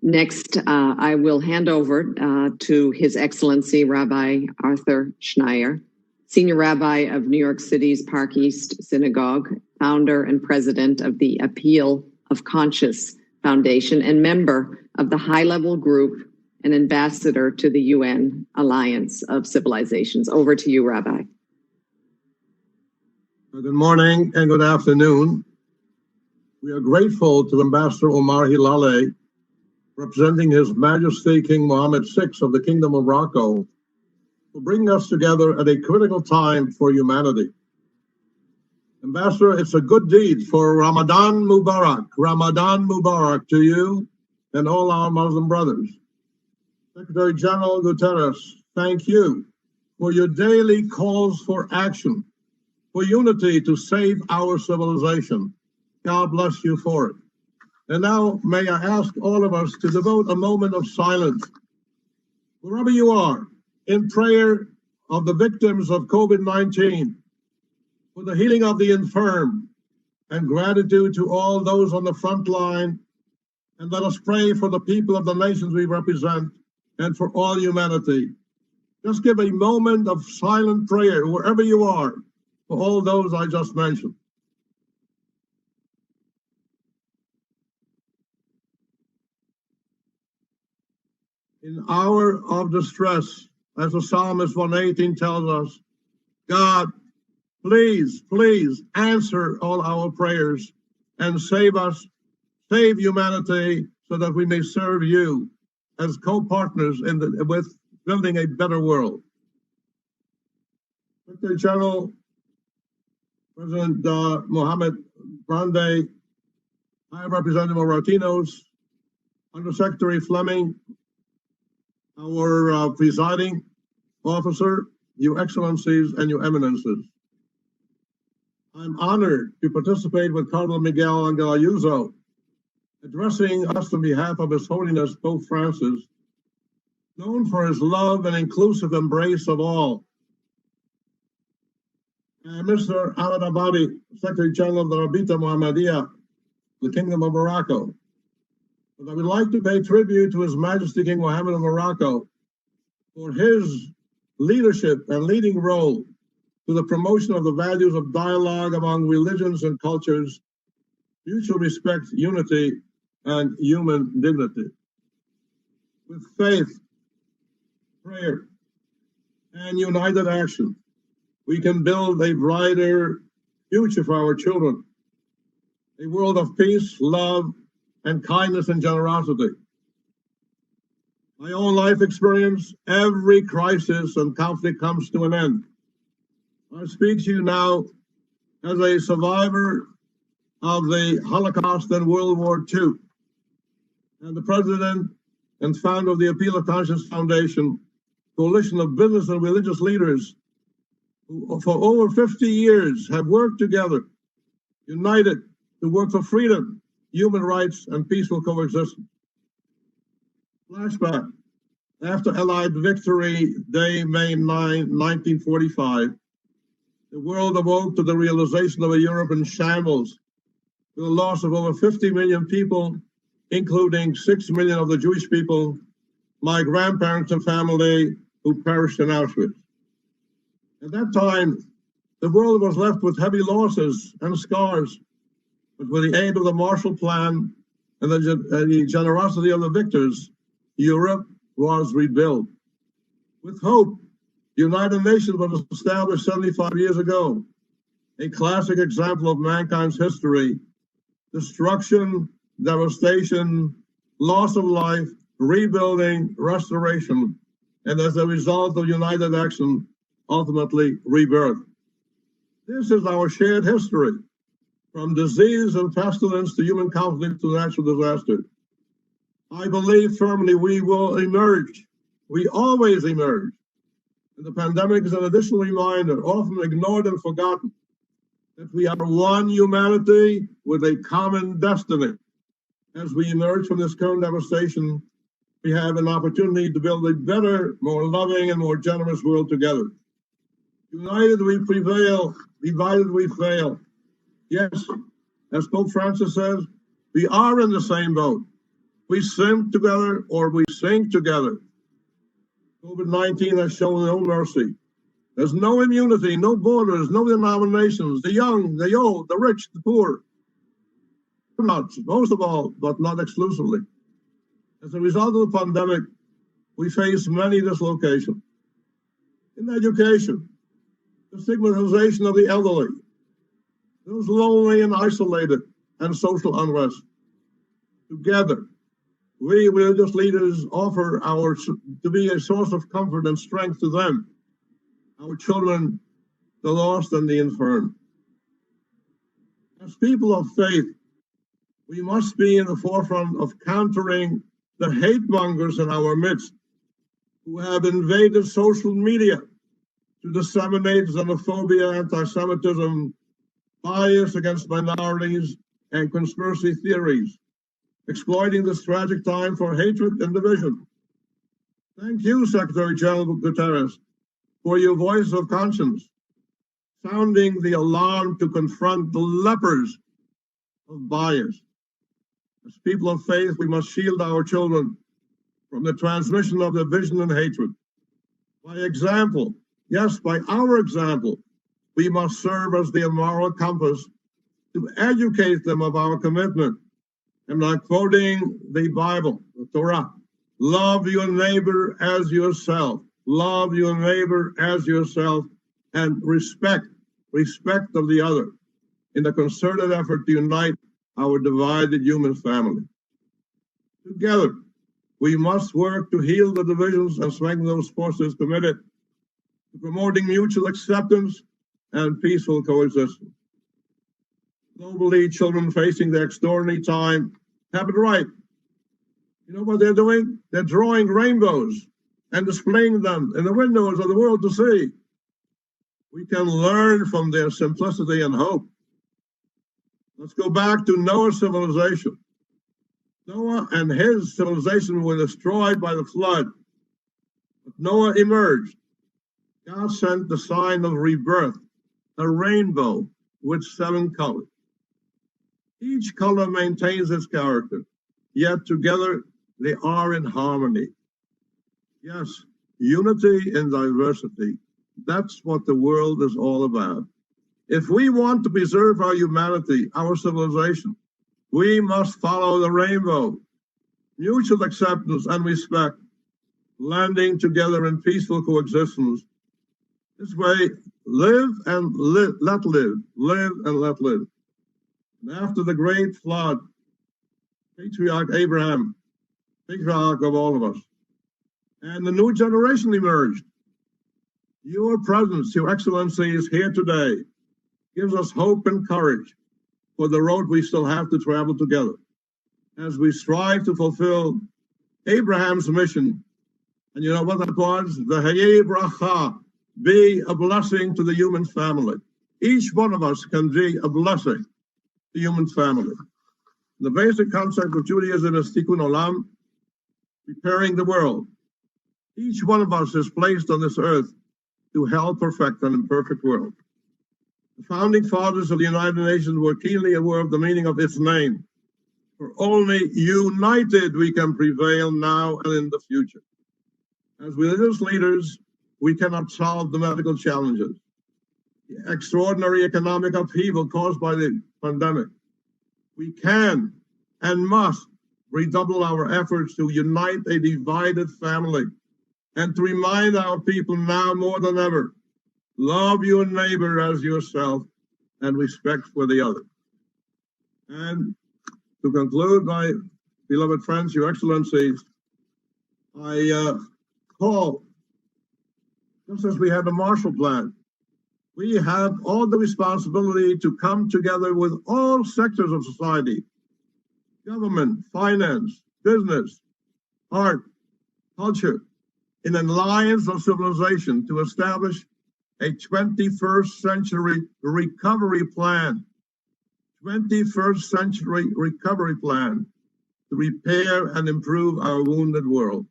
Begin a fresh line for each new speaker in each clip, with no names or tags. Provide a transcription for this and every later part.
Next, I will hand over to His Excellency Rabbi Arthur Schneier, Senior Rabbi of New York City's Park East Synagogue, founder and president of the Appeal of Conscience Foundation, and member of the high-level group and ambassador to the UN Alliance of Civilizations. Over to you, Rabbi.
Good morning and good afternoon. We are grateful to Ambassador Omar Hilale, representing His Majesty King Mohammed VI of the Kingdom of Morocco, for bringing us together at a critical time for humanity. Ambassador, it's a good deed for Ramadan Mubarak to you and all our Muslim brothers. Secretary General Guterres, thank you for your daily calls for action, for unity to save our civilization. God bless you for it. And now may I ask all of us to devote a moment of silence, wherever you are, in prayer of the victims of COVID-19, for the healing of the infirm, and gratitude to all those on the front line. And let us pray for the people of the nations we represent and for all humanity. Just give a moment of silent prayer, wherever you are, for all those I just mentioned. In hour of distress, as the Psalmist 118 tells us, God, please, please answer all our prayers and save us, save humanity, so that we may serve you as co-partners with building a better world. Secretary General, President Mohammed Brande, High Representative Martinos, Undersecretary Fleming, our presiding officer, Your Excellencies and Your Eminences. I'm honored to participate with Cardinal Miguel Angel Ayuso, addressing us on behalf of His Holiness Pope Francis, known for his love and inclusive embrace of all. And Mr. Ahmed Abadi, Secretary General of the Rabita Muhammadiyah, the Kingdom of Morocco. But I would like to pay tribute to His Majesty King Mohammed of Morocco for his leadership and leading role to the promotion of the values of dialogue among religions and cultures, mutual respect, unity, and human dignity. With faith, prayer, and united action, we can build a brighter future for our children, a world of peace, love, and kindness and generosity. My own life experience, every crisis and conflict comes to an end. I speak to you now as a survivor of the Holocaust and World War II, and the president and founder of the Appeal of Conscience Foundation, coalition of business and religious leaders who for over 50 years have worked together, united, to work for freedom, human rights, and peaceful coexistence. Flashback. After Allied Victory Day, May 9, 1945, the world awoke to the realization of a Europe in shambles, with the loss of over 50 million people, including 6 million of the Jewish people, my grandparents and family who perished in Auschwitz. At that time, the world was left with heavy losses and scars, but with the aid of the Marshall Plan and the generosity of the victors, Europe was rebuilt. With hope, the United Nations was established 75 years ago, a classic example of mankind's history: destruction, devastation, loss of life, rebuilding, restoration, and as a result of united action, ultimately rebirth. This is our shared history, from disease and pestilence to human conflict to natural disaster. I believe firmly we will emerge. We always emerge. And the pandemic is an additional reminder, often ignored and forgotten, that we are one humanity with a common destiny. As we emerge from this current devastation, we have an opportunity to build a better, more loving, and more generous world together. United we prevail, divided we fail. Yes, as Pope Francis says, we are in the same boat. We swim together or we sink together. COVID-19 has shown no mercy. There's no immunity, no borders, no denominations, the young, the old, the rich, the poor. Not, most of all, but not exclusively. As a result of the pandemic, we face many dislocations. In education, the stigmatization of the elderly, those lonely and isolated, and social unrest. Together, we religious leaders offer to be a source of comfort and strength to them, our children, the lost and the infirm. As people of faith, we must be in the forefront of countering the hate mongers in our midst who have invaded social media to disseminate xenophobia, anti-Semitism, bias against minorities, and conspiracy theories, exploiting this tragic time for hatred and division. Thank you, Secretary General Guterres, for your voice of conscience, sounding the alarm to confront the lepers of bias. As people of faith, we must shield our children from the transmission of division and hatred. By example, yes, by our example, we must serve as the moral compass to educate them of our commitment. And I'm quoting the Bible, the Torah. Love your neighbor as yourself. Love your neighbor as yourself, and respect of the other in the concerted effort to unite our divided human family. Together, we must work to heal the divisions and strengthen those forces committed to promoting mutual acceptance and peaceful coexistence. Globally, children facing the extraordinary time have it right. You know what they're doing? They're drawing rainbows and displaying them in the windows of the world to see. We can learn from their simplicity and hope. Let's go back to Noah's civilization. Noah and his civilization were destroyed by the flood. But Noah emerged. God sent the sign of rebirth, a rainbow with 7 colors. Each color maintains its character, yet together they are in harmony. Yes, unity in diversity. That's what the world is all about. If we want to preserve our humanity, our civilization, we must follow the rainbow. Mutual acceptance and respect, landing together in peaceful coexistence. This way, live and let live, live and let live. And after the great flood, Patriarch Abraham, patriarch of all of us, and the new generation emerged. Your presence, your excellency, is here today, gives us hope and courage for the road we still have to travel together as we strive to fulfill Abraham's mission. And you know what that was? The Hayei Bracha, be a blessing to the human family. Each one of us can be a blessing to the human family. The basic concept of Judaism is Tikkun Olam, preparing the world. Each one of us is placed on this earth to help perfect an imperfect world. The founding fathers of the United Nations were keenly aware of the meaning of its name. For only united we can prevail now and in the future. As religious leaders, we cannot solve the medical challenges, the extraordinary economic upheaval caused by the pandemic. We can and must redouble our efforts to unite a divided family and to remind our people now more than ever, love your neighbor as yourself and respect for the other. And to conclude, my beloved friends, your excellencies, I call, just as we had the Marshall Plan, we have all the responsibility to come together with all sectors of society, government, finance, business, art, culture, in an alliance of civilization to establish a 21st century recovery plan. 21st century recovery plan to repair and improve our wounded world.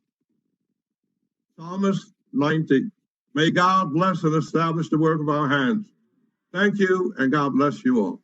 Psalmist 90. May God bless and establish the work of our hands. Thank you, and God bless you all.